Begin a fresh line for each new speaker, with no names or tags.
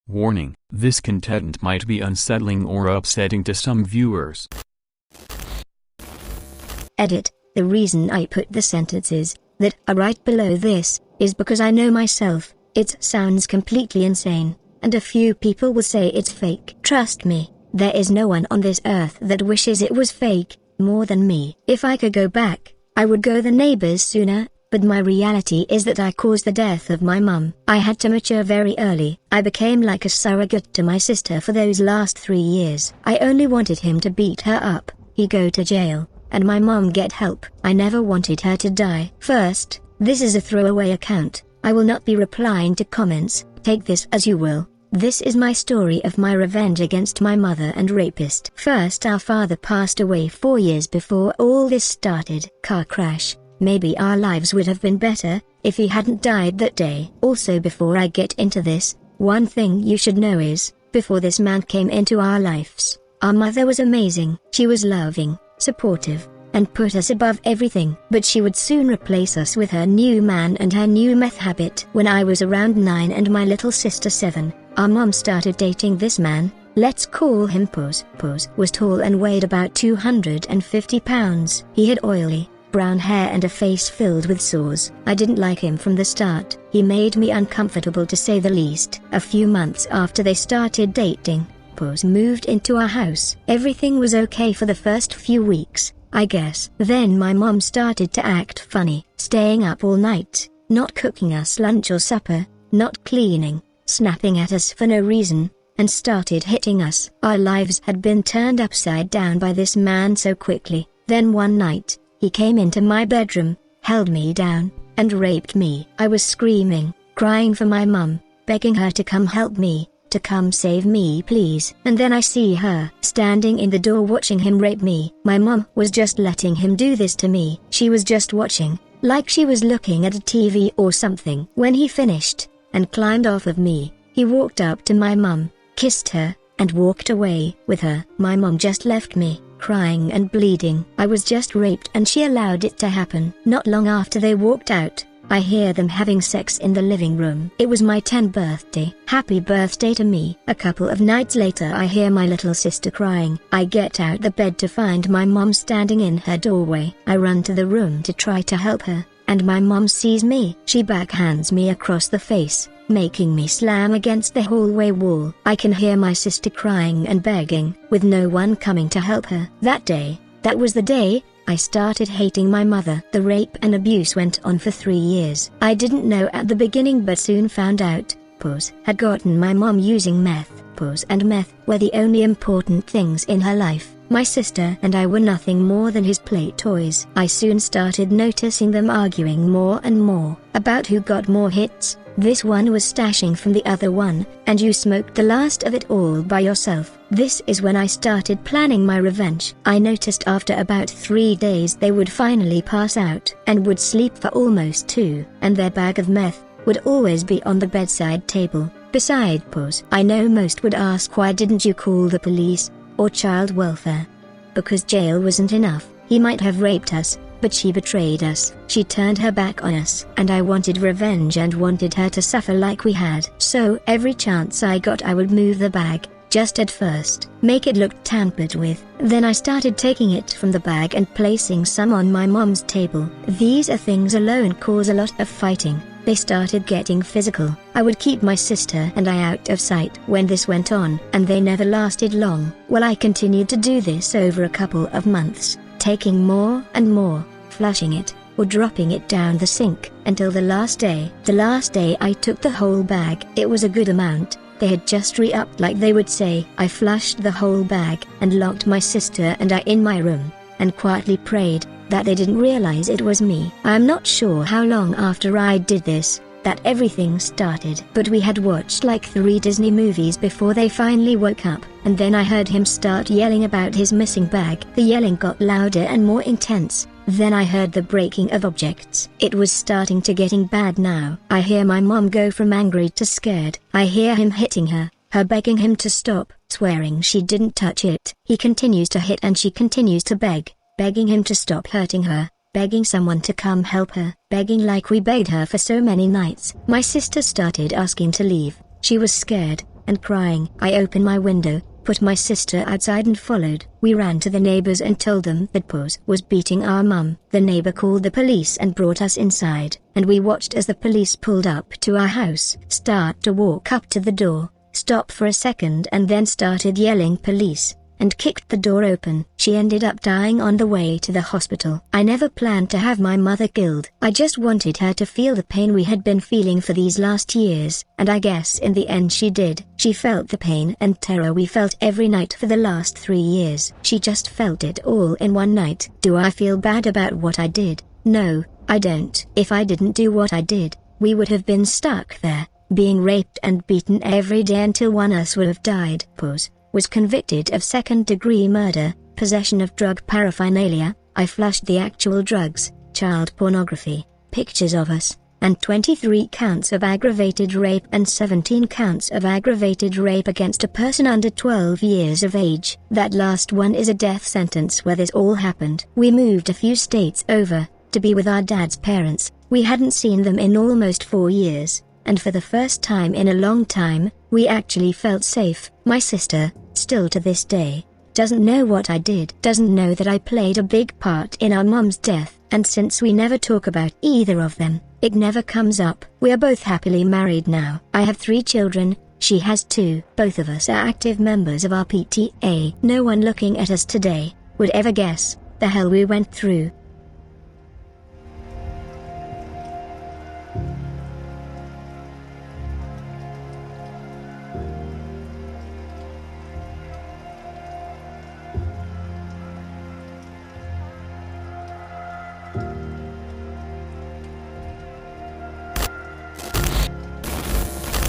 Warning: this content might be unsettling or upsetting to some viewers.
Edit. The reason I put the sentences that are right below this is because I know myself, it sounds completely insane, and a few people will say it's fake. Trust me, there is no one on this earth that wishes it was fake more than me. If I could go back, I would go the neighbors sooner. But my reality is that I caused the death of my mum. I had to mature very early. I became like a surrogate to my sister for those last 3 years. I only wanted him to beat her up, he go to jail, and my mum get help. I never wanted her to die. First, this is a throwaway account. I will not be replying to comments, take this as you will. This is my story of my revenge against my mother and rapist. First, our father passed away 4 years before all this started. Car crash. Maybe our lives would have been better if he hadn't died that day. Also, before I get into this, one thing you should know is, before this man came into our lives, our mother was amazing. She was loving, supportive, and put us above everything. But she would soon replace us with her new man and her new meth habit. When I was around 9 and my little sister 7, our mom started dating this man. Let's call him Pose. Pose was tall and weighed about 250 pounds. He had oily, brown hair and a face filled with sores. I didn't like him from the start. He made me uncomfortable to say the least. A few months after they started dating, Pose moved into our house. Everything was okay for the first few weeks, I guess. Then my mom started to act funny, staying up all night, not cooking us lunch or supper, not cleaning, snapping at us for no reason, and started hitting us. Our lives had been turned upside down by this man so quickly. Then one night, he came into my bedroom, held me down, and raped me. I was screaming, crying for my mum, begging her to come help me, to come save me please. And then I see her standing in the door watching him rape me. My mum was just letting him do this to me. She was just watching, like she was looking at a TV or something. When he finished, and climbed off of me, he walked up to my mum, kissed her, and walked away with her. My mom just left me, crying and bleeding. I was just raped and she allowed it to happen. Not long after they walked out, I hear them having sex in the living room. It was my 10th birthday. Happy birthday to me. A couple of nights later I hear my little sister crying. I get out the bed to find my mom standing in her doorway. I run to the room to try to help her, and my mom sees me. She backhands me across the face, making me slam against the hallway wall. I can hear my sister crying and begging, with no one coming to help her. That was the day, I started hating my mother. The rape and abuse went on for 3 years. I didn't know at the beginning but soon found out. Pose had gotten my mom using meth. Pose and meth were the only important things in her life. My sister and I were nothing more than his play toys. I soon started noticing them arguing more and more about who got more hits. This one was stashing from the other one, and you smoked the last of it all by yourself. This is when I started planning my revenge. I noticed after about 3 days they would finally pass out and would sleep for almost 2, and their bag of meth would always be on the bedside table, beside Pose. I know most would ask, why didn't you call the police or child welfare? Because jail wasn't enough. He might have raped us, but she betrayed us. She turned her back on us, and I wanted revenge and wanted her to suffer like we had. So every chance I got I would move the bag, just at first, make it look tampered with. Then I started taking it from the bag and placing some on my mom's table. These things alone cause a lot of fighting. They started getting physical. I would keep my sister and I out of sight when this went on, and they never lasted long. Well, I continued to do this over a couple of months, taking more and more, flushing it, or dropping it down the sink, until the last day. The last day I took the whole bag. It was a good amount. They had just re-upped, like they would say. I flushed the whole bag and locked my sister and I in my room, and quietly prayed that they didn't realize it was me. I'm not sure how long after I did this that everything started, but we had watched like 3 Disney movies before they finally woke up, and then I heard him start yelling about his missing bag. The yelling got louder and more intense. Then I heard the breaking of objects. It was starting to getting bad now. I hear my mom go from angry to scared. I hear him hitting her begging him to stop, swearing she didn't touch it. He continues to hit and she continues to beg, begging him to stop hurting her, begging someone to come help her, begging like we begged her for so many nights. My sister started asking to leave. She was scared, and crying. I opened my window, put my sister outside and followed. We ran to the neighbors and told them that Pose was beating our mum. The neighbor called the police and brought us inside, and we watched as the police pulled up to our house, start to walk up to the door, stop for a second and then started yelling police, and kicked the door open. She ended up dying on the way to the hospital. I never planned to have my mother killed. I just wanted her to feel the pain we had been feeling for these last years, and I guess in the end she did. She felt the pain and terror we felt every night for the last 3 years. She just felt it all in one night. Do I feel bad about what I did? No, I don't. If I didn't do what I did, we would have been stuck there, being raped and beaten every day until one of us would have died. Pose was convicted of second-degree murder, possession of drug paraphernalia. I flushed the actual drugs, child pornography, pictures of us, and 23 counts of aggravated rape and 17 counts of aggravated rape against a person under 12 years of age. That last one is a death sentence where this all happened. We moved a few states over, to be with our dad's parents. We hadn't seen them in almost 4 years, and for the first time in a long time, we actually felt safe. My sister, still to this day, doesn't know what I did, doesn't know that I played a big part in our mom's death, and since we never talk about either of them, it never comes up. We are both happily married now. I have 3 children, she has 2. Both of us are active members of our PTA. No one looking at us today would ever guess the hell we went through.